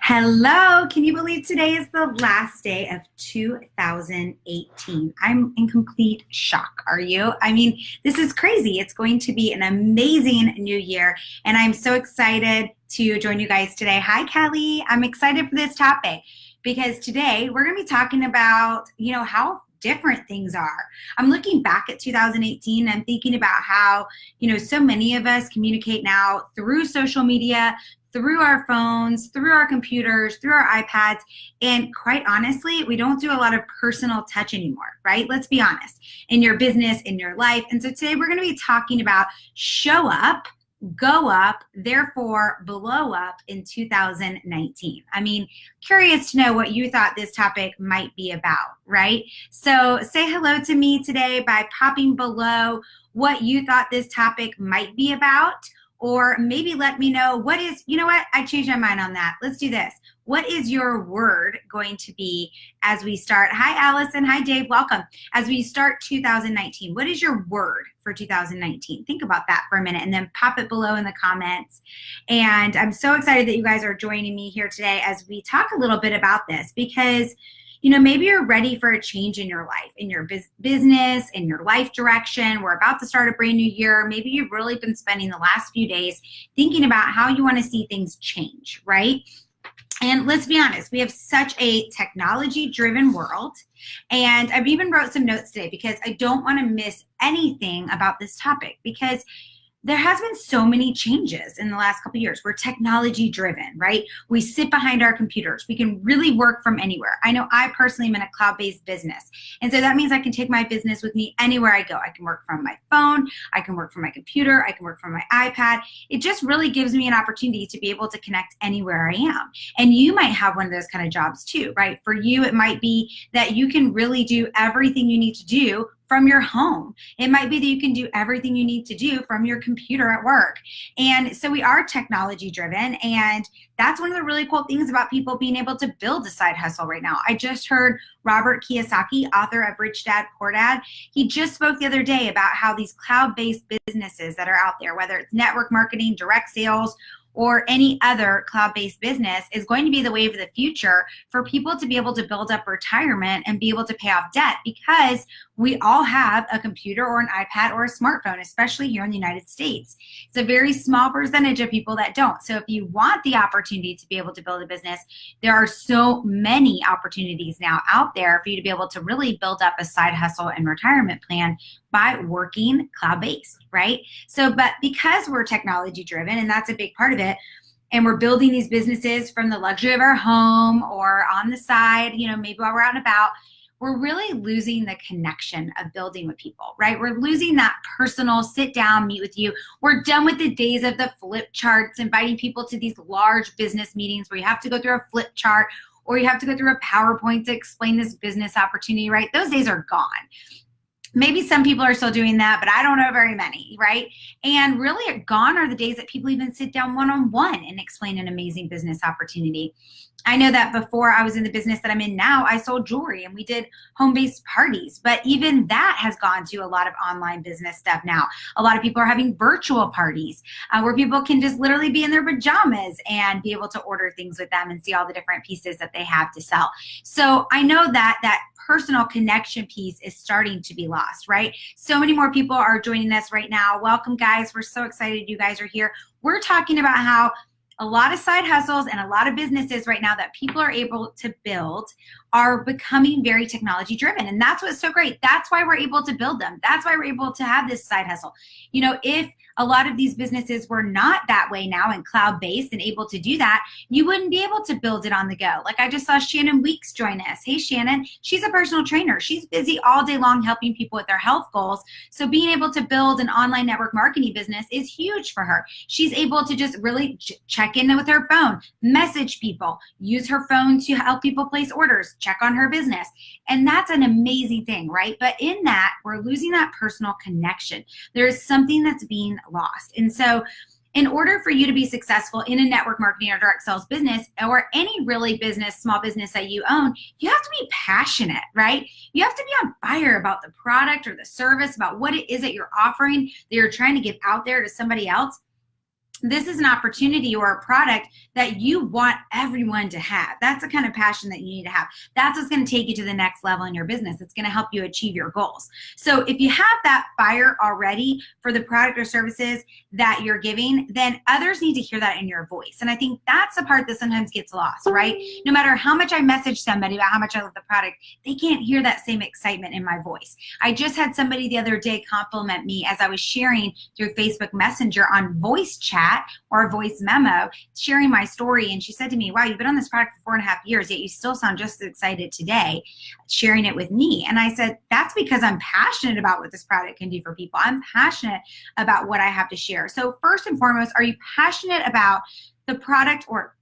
Hello, can you believe today is the last day of 2018? I'm in complete shock. Are you? I mean, this is crazy. It's going to be an amazing new year, and I'm so excited to join you guys today. Hi, Kelly. I'm excited for this topic because today we're going to be talking about, how different things are. I'm looking back at 2018 and thinking about how, so many of us communicate now through social media, through our phones, through our computers, through our iPads. And quite honestly, we don't do a lot of personal touch anymore, right? Let's be honest, in your business, in your life. And so today we're going to be talking about show up, go up, therefore blow up in 2019. I mean, curious to know what you thought this topic might be about, right? So say hello to me today by popping below what you thought this topic might be about. Or maybe let me know what is, I changed my mind on that. Let's do this. What is your word going to be as we start? Hi, Allison. Hi, Dave. Welcome. As we start 2019, what is your word for 2019? Think about that for a minute and then pop it below in the comments. And I'm so excited that you guys are joining me here today as we talk a little bit about this because maybe you're ready for a change in your life, in your business, in your life direction. We're about to start a brand new year. Maybe you've really been spending the last few days thinking about how you want to see things change, right? And let's be honest, we have such a technology-driven world. And I've even wrote some notes today because I don't want to miss anything about this topic because there has been so many changes in the last couple of years. We're technology driven, right? We sit behind our computers. We can really work from anywhere. I know I personally am in a cloud-based business. And so that means I can take my business with me anywhere I go. I can work from my phone. I can work from my computer. I can work from my iPad. It just really gives me an opportunity to be able to connect anywhere I am. And you might have one of those kind of jobs too, right? For you, it might be that you can really do everything you need to do from your home. It might be that you can do everything you need to do from your computer at work. And so we are technology driven. And that's one of the really cool things about people being able to build a side hustle right now. I just heard Robert Kiyosaki, author of Rich Dad, Poor Dad. He just spoke the other day about how these cloud-based businesses that are out there, whether it's network marketing, direct sales, or any other cloud-based business is going to be the wave of the future for people to be able to build up retirement and be able to pay off debt because we all have a computer or an iPad or a smartphone, especially here in the United States. It's a very small percentage of people that don't. So if you want the opportunity to be able to build a business, there are so many opportunities now out there for you to be able to really build up a side hustle and retirement plan by working cloud-based, right? So, but because we're technology driven, and that's a big part of it, and we're building these businesses from the luxury of our home or on the side, maybe while we're out and about, we're really losing the connection of building with people, right? We're losing that personal sit down, meet with you. We're done with the days of the flip charts, inviting people to these large business meetings where you have to go through a flip chart or you have to go through a PowerPoint to explain this business opportunity, right? Those days are gone. Maybe some people are still doing that, but I don't know very many, right? And really gone are the days that people even sit down one-on-one and explain an amazing business opportunity. I know that before I was in the business that I'm in now, I sold jewelry and we did home-based parties, but even that has gone to a lot of online business stuff now. A lot of people are having virtual parties where people can just literally be in their pajamas and be able to order things with them and see all the different pieces that they have to sell. So I know that personal connection piece is starting to be lost, right? So many more people are joining us right now. Welcome, guys. We're so excited you guys are here. We're talking about how a lot of side hustles and a lot of businesses right now that people are able to build are becoming very technology driven. And that's what's so great. That's why we're able to build them. That's why we're able to have this side hustle. If a lot of these businesses were not that way now and cloud-based and able to do that, you wouldn't be able to build it on the go. Like I just saw Shannon Weeks join us. Hey, Shannon. She's a personal trainer. She's busy all day long helping people with their health goals. So being able to build an online network marketing business is huge for her. She's able to just really check in with her phone, message people, use her phone to help people place orders, check on her business. And that's an amazing thing, right? But in that, we're losing that personal connection. There is something that's being lost. And so in order for you to be successful in a network marketing or direct sales business or any really business, small business that you own, you have to be passionate, right? You have to be on fire about the product or the service, about what it is that you're offering, that you're trying to give out there to somebody else. this is an opportunity or a product that you want everyone to have. That's the kind of passion that you need to have. That's what's going to take you to the next level in your business. It's going to help you achieve your goals. So if you have that fire already for the product or services that you're giving, then others need to hear that in your voice. And I think that's the part that sometimes gets lost, right? No matter how much I message somebody about how much I love the product, they can't hear that same excitement in my voice. I just had somebody the other day compliment me as I was sharing through Facebook Messenger on voice chat or a voice memo, sharing my story. And she said to me, wow, you've been on this product for 4.5 years, yet you still sound just as excited today sharing it with me. And I said, that's because I'm passionate about what this product can do for people. I'm passionate about what I have to share. So first and foremost, are you passionate about the product or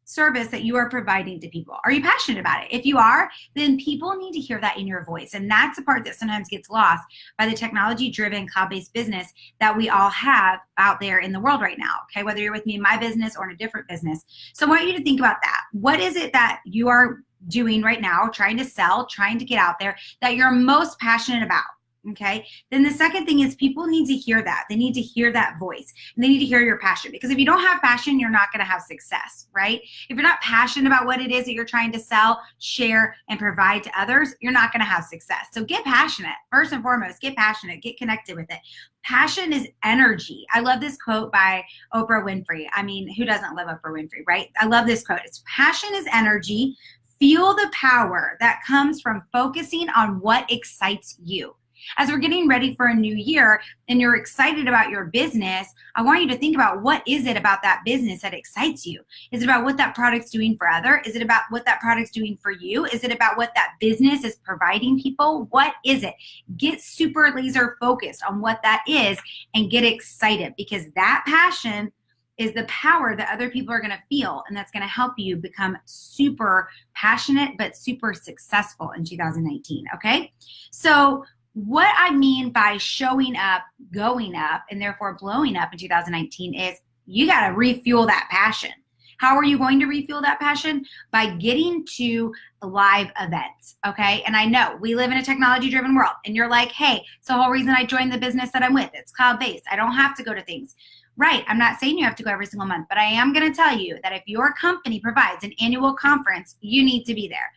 service that you are providing to people? Are you passionate about it? If you are, then people need to hear that in your voice. And that's the part that sometimes gets lost by the technology-driven cloud-based business that we all have out there in the world right now, okay? Whether you're with me in my business or in a different business. So I want you to think about that. What is it that you are doing right now, trying to sell, trying to get out there, that you're most passionate about? Okay. Then the second thing is people need to hear that. They need to hear that voice, and they need to hear your passion, because if you don't have passion, you're not going to have success, right? If you're not passionate about what it is that you're trying to sell, share, and provide to others, you're not going to have success. So get passionate. First and foremost, get passionate, get connected with it. Passion is energy. I love this quote by Oprah Winfrey. I mean, who doesn't love Oprah Winfrey, right? I love this quote. It's passion is energy. Feel the power that comes from focusing on what excites you. As we're getting ready for a new year and you're excited about your business, I want you to think about, what is it about that business that excites you? Is it about what that product's doing for others? Is it about what that product's doing for you? Is it about what that business is providing people? What is it? Get super laser focused on what that is and get excited, because that passion is the power that other people are going to feel, and that's going to help you become super passionate but super successful in 2019, okay? So what I mean by showing up, going up, and therefore blowing up in 2019 is you got to refuel that passion. How are you going to refuel that passion? By getting to live events, okay? And I know we live in a technology-driven world, and you're like, hey, it's the whole reason I joined the business that I'm with. It's cloud-based. I don't have to go to things. Right, I'm not saying you have to go every single month, but I am going to tell you that if your company provides an annual conference, you need to be there.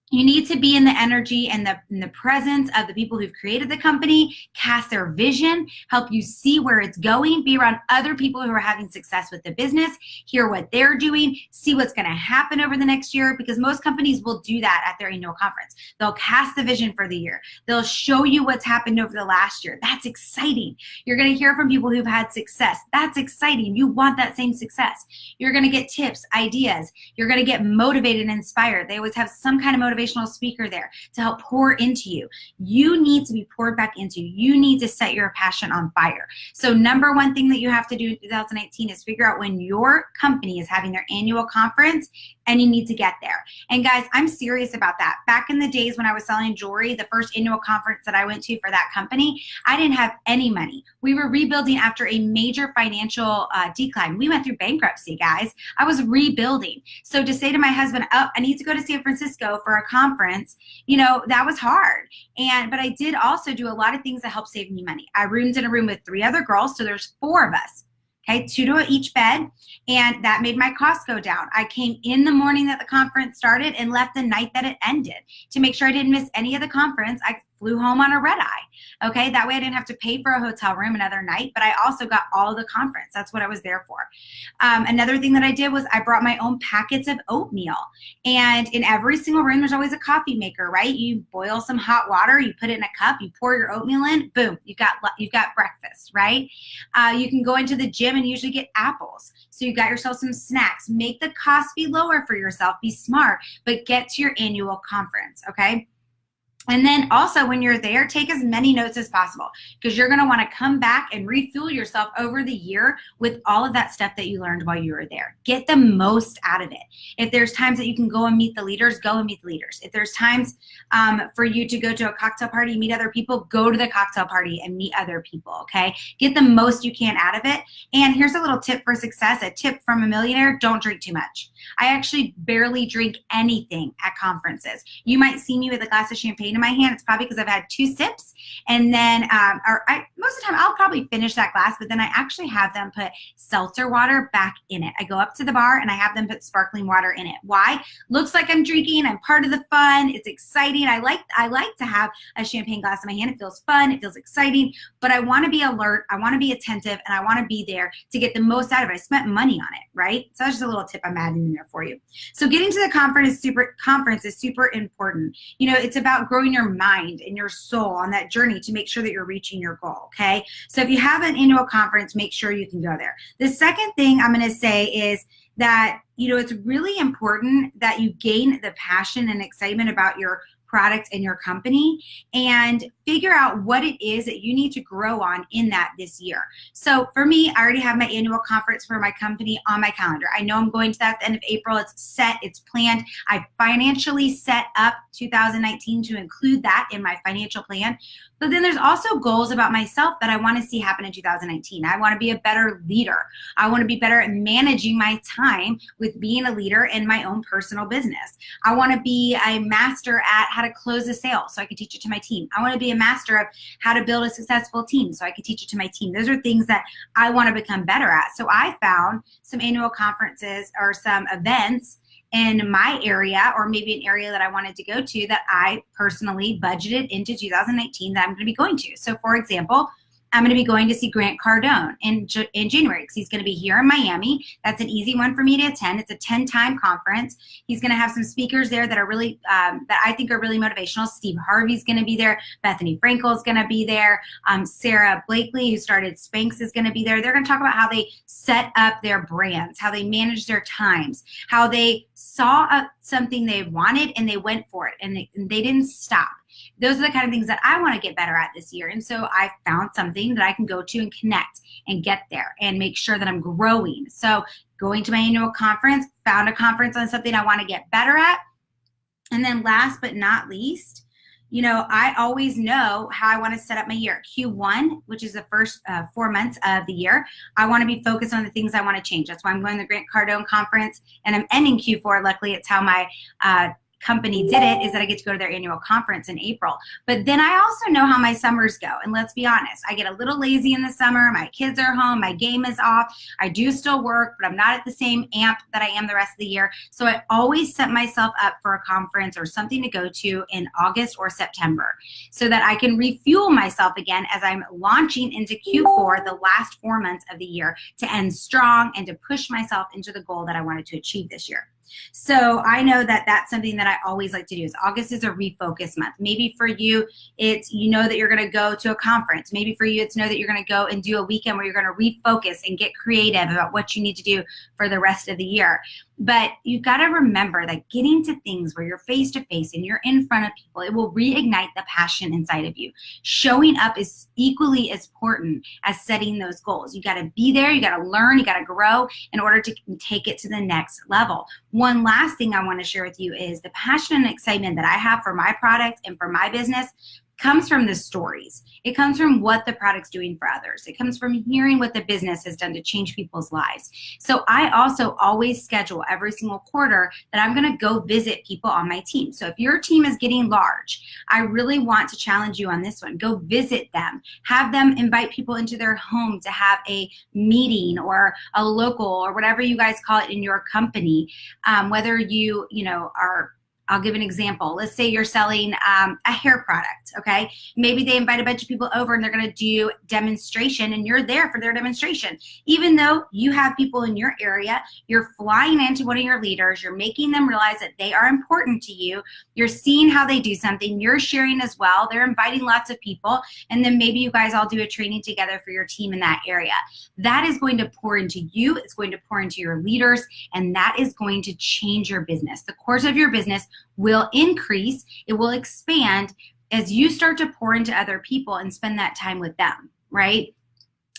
You need to be in the energy and the presence of the people who've created the company, cast their vision, help you see where it's going, be around other people who are having success with the business, hear what they're doing, see what's going to happen over the next year, because most companies will do that at their annual conference. They'll cast the vision for the year. They'll show you what's happened over the last year. That's exciting. You're going to hear from people who've had success. That's exciting. You want that same success. You're going to get tips, ideas. You're going to get motivated and inspired. They always have some kind of motivational speaker there to help pour into you. You need to be poured back into. You need to set your passion on fire. So number one thing that you have to do in 2018 is figure out when your company is having their annual conference, and you need to get there. And guys, I'm serious about that. Back in the days when I was selling jewelry, the first annual conference that I went to for that company, I didn't have any money. We were rebuilding after a major financial decline. We went through bankruptcy, guys. I was rebuilding. So to say to my husband, oh, I need to go to San Francisco for a conference, you know, that was hard. But I did also do a lot of things that helped save me money. I roomed in a room with 3 other girls, so there's 4 of us. Okay, 2 to each bed, and that made my costs go down. I came in the morning that the conference started and left the night that it ended. To make sure I didn't miss any of the conference, I flew home on a red eye. Okay, that way I didn't have to pay for a hotel room another night, but I also got all of the conference. That's what I was there for. Another thing that I did was I brought my own packets of oatmeal, and in every single room there's always a coffee maker, right? You boil some hot water, you put it in a cup, you pour your oatmeal in, boom, you've got breakfast, right? You can go into the gym and usually get apples. So you got yourself some snacks. Make the cost be lower for yourself. Be smart, but get to your annual conference, okay? And then also when you're there, take as many notes as possible, because you're going to want to come back and refuel yourself over the year with all of that stuff that you learned while you were there. Get the most out of it. If there's times that you can go and meet the leaders, go and meet the leaders. If there's times for you to go to a cocktail party, meet other people, go to the cocktail party and meet other people, okay? Get the most you can out of it. And here's a little tip for success, a tip from a millionaire: don't drink too much. I actually barely drink anything at conferences. You might see me with a glass of champagne in my hand, it's probably because I've had 2 sips. And then, most of the time I'll probably finish that glass, but then I actually have them put seltzer water back in it. I go up to the bar and I have them put sparkling water in it. Why? Looks like I'm drinking. I'm part of the fun. It's exciting. I like to have a champagne glass in my hand. It feels fun. It feels exciting, but I want to be alert. I want to be attentive, and I want to be there to get the most out of it. I spent money on it, right? So that's just a little tip I'm adding in there for you. So getting to the conference is super important. You know, it's about growing your mind and your soul on that journey to make sure that you're reaching your goal, okay? So if you have an annual conference, make sure you can go there. The second thing I'm going to say is that, you know, it's really important that you gain the passion and excitement about your product and your company, and figure out what it is that you need to grow on in that this year. So for me, I already have my annual conference for my company on my calendar. I know I'm going to that at the end of April. It's set, it's planned. I financially set up 2019 to include that in my financial plan. But then there's also goals about myself that I want to see happen in 2019. I want to be a better leader. I want to be better at managing my time with being a leader in my own personal business. I want to be a master at how to close a sale so I can teach it to my team. I want to be a master of how to build a successful team so I can teach it to my team. Those are things that I want to become better at. So I found some annual conferences or some events in my area, or maybe an area that I wanted to go to that I personally budgeted into 2019 that I'm going to be going to. So for example, I'm going to be going to see Grant Cardone in January because he's going to be here in Miami. That's an easy one for me to attend. It's a 10-time conference. He's going to have some speakers there that are really, that I think are really motivational. Steve Harvey's going to be there. Bethany Frankel's going to be there. Sarah Blakely, who started Spanx, is going to be there. They're going to talk about how they set up their brands, how they manage their times, how they saw something they wanted and they went for it, and they didn't stop. Those are the kind of things that I want to get better at this year. And so I found something that I can go to and connect and get there and make sure that I'm growing. So going to my annual conference, found a conference on something I want to get better at. And then last but not least, you know, I always know how I want to set up my year. Q1, which is the first 4 months of the year, I want to be focused on the things I want to change. That's why I'm going to the Grant Cardone conference, and I'm ending Q4. Luckily, it's how my company did it, is that I get to go to their annual conference in April. But then I also know how my summers go. And let's be honest, I get a little lazy in the summer. My kids are home. My game is off. I do still work, but I'm not at the same amp that I am the rest of the year. So I always set myself up for a conference or something to go to in August or September so that I can refuel myself again as I'm launching into Q4, the last 4 months of the year, to end strong and to push myself into the goal that I wanted to achieve this year. So I know that that's something that I always like to do. Is August is a refocus month. Maybe for you, it's, you know, that you're going to go to a conference. Maybe for you, it's know that you're going to go and do a weekend where you're going to refocus and get creative about what you need to do for the rest of the year. But you've got to remember that getting to things where you're face to face and you're in front of people, it will reignite the passion inside of you. Showing up is equally as important as setting those goals. You got to be there, you got to learn, you got to grow in order to take it to the next level. One last thing I want to share with you is the passion and excitement that I have for my product and for my business comes from the stories. It comes from what the product's doing for others. It comes from hearing what the business has done to change people's lives. So I also always schedule every single quarter that I'm going to go visit people on my team. So if your team is getting large, I really want to challenge you on this one. Go visit them. Have them invite people into their home to have a meeting or a local or whatever you guys call it in your company. Whether you are, I'll give an example. Let's say you're selling a hair product, okay? Maybe they invite a bunch of people over and they're gonna do demonstration and you're there for their demonstration. Even though you have people in your area, you're flying into one of your leaders, you're making them realize that they are important to you, you're seeing how they do something, you're sharing as well, they're inviting lots of people, and then maybe you guys all do a training together for your team in that area. That is going to pour into you, it's going to pour into your leaders, and that is going to change your business. The course of your business will increase, it will expand as you start to pour into other people and spend that time with them, right?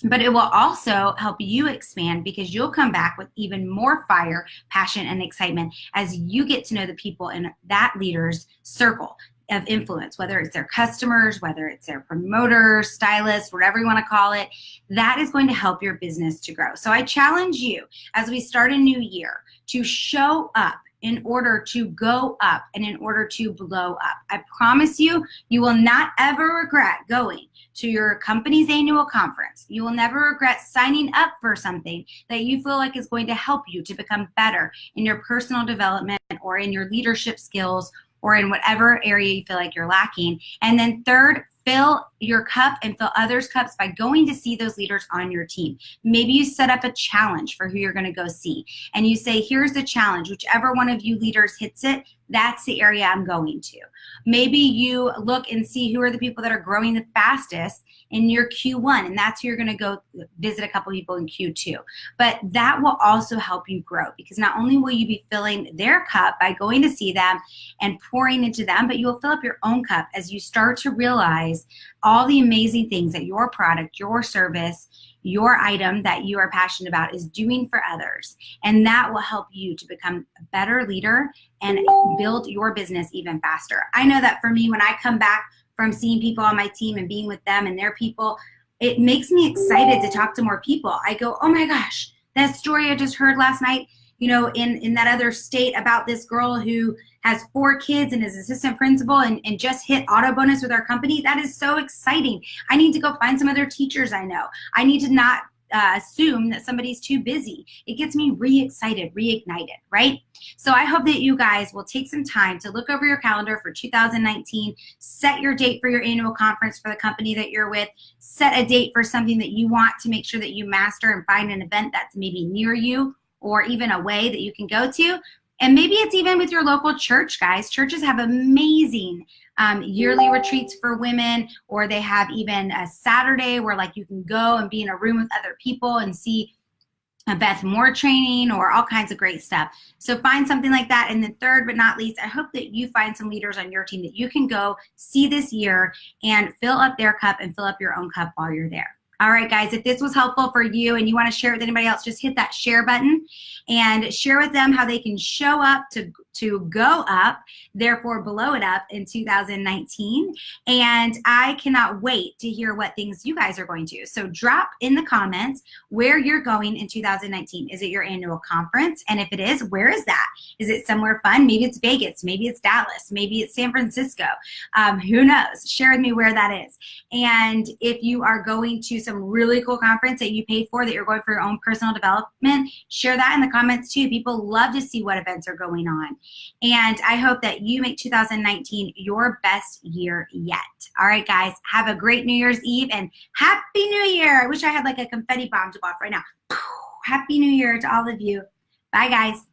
But it will also help you expand because you'll come back with even more fire, passion, and excitement as you get to know the people in that leader's circle of influence, whether it's their customers, whether it's their promoters, stylists, whatever you want to call it. That is going to help your business to grow. So I challenge you as we start a new year to show up in order to go up and in order to blow up. I promise you, you will not ever regret going to your company's annual conference. You will never regret signing up for something that you feel like is going to help you to become better in your personal development or in your leadership skills or in whatever area you feel like you're lacking. And then third, fill your cup and fill others' cups by going to see those leaders on your team. Maybe you set up a challenge for who you're going to go see. And you say, here's the challenge. Whichever one of you leaders hits it, that's the area I'm going to. Maybe you look and see who are the people that are growing the fastest in your Q1, and that's who you're going to go visit a couple people in Q2. But that will also help you grow, because not only will you be filling their cup by going to see them and pouring into them, but you will fill up your own cup as you start to realize all the amazing things that your product, your service, your item that you are passionate about is doing for others. And that will help you to become a better leader and build your business even faster. I know that for me, when I come back from seeing people on my team and being with them and their people, it makes me excited to talk to more people. I go, oh my gosh, that story I just heard last night, in that other state about this girl who has 4 kids and is assistant principal and just hit auto bonus with our company. That is so exciting. I need to go find some other teachers I know. I need to not assume that somebody's too busy. It gets me re-excited, reignited, right? So I hope that you guys will take some time to look over your calendar for 2019, set your date for your annual conference for the company that you're with, set a date for something that you want to make sure that you master and find an event that's maybe near you or even a way that you can go to. And maybe it's even with your local church, guys. Churches have amazing yearly retreats for women, or they have even a Saturday where you can go and be in a room with other people and see a Beth Moore training or all kinds of great stuff. So find something like that. And then third but not least, I hope that you find some leaders on your team that you can go see this year and fill up their cup and fill up your own cup while you're there. All right, guys, if this was helpful for you and you want to share it with anybody else, just hit that share button and share with them how they can show up to go up, therefore blow it up in 2019. And I cannot wait to hear what things you guys are going to. So drop in the comments where you're going in 2019. Is it your annual conference? And if it is, where is that? Is it somewhere fun? Maybe it's Vegas. Maybe it's Dallas. Maybe it's San Francisco. Who knows? Share with me where that is. And if you are going to some really cool conference that you paid for, that you're going for your own personal development, share that in the comments too. People love to see what events are going on. And I hope that you make 2019 your best year yet. All right, guys, have a great New Year's Eve and Happy New Year. I wish I had a confetti bomb to go off right now. Happy New Year to all of you. Bye, guys.